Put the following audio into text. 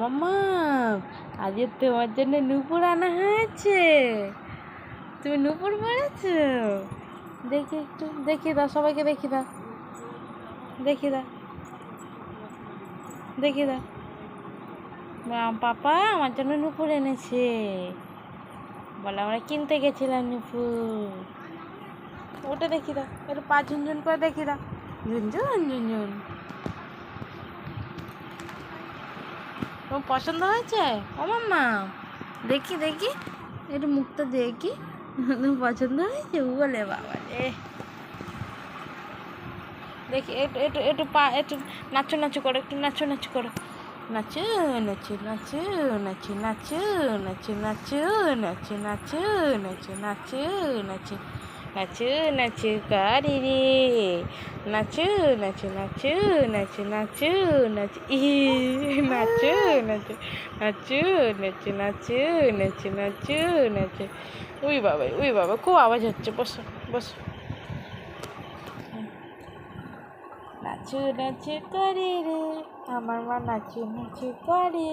মাম্মা, আজকে তোমার জন্য নূপুর আনা হয়েছে। তুমি নূপুর পড়েছো? দেখি একটু দেখিয়ে দাও, সবাইকে দেখিয়ে দাও, দেখিয়ে দাও, দেখিয়ে দাও। পাপা আমার জন্য নূপুর এনেছে। বলে আমরা কিনতে গেছিলাম নূপুর। ওটা দেখিয়ে দাও, একটু পা ঝুনঝুন করে দেখিয়ে দাও। ঝুনঝুন ঝুনঝুন। তোমার পছন্দ হয়েছে? ও মাম্মা, দেখি দেখি, একটু মুখটা দেখি। তোমার পছন্দ হয়েছে? বলে বাবা রে। দেখি একটু একটু একটু পা একটু নাচু নাচু করো, একটু নাচু নাচু করো। নাচু নাচু নাচু নাচু নাচু নাচু নাচু নাচু নাচু নাচু নাচু নাচু নাচু নাচু কারি রে। নাচু নাচু নাচু নাচু নাচু নাচু নাচু নাচু নাচু নাচু নাচু নাচু নাচু নাচু। উই বাবা খুব আওয়াজ হচ্ছে। বসো বসো। নাচু নাচু করে রে আমার মা, নাচু নাচু করে।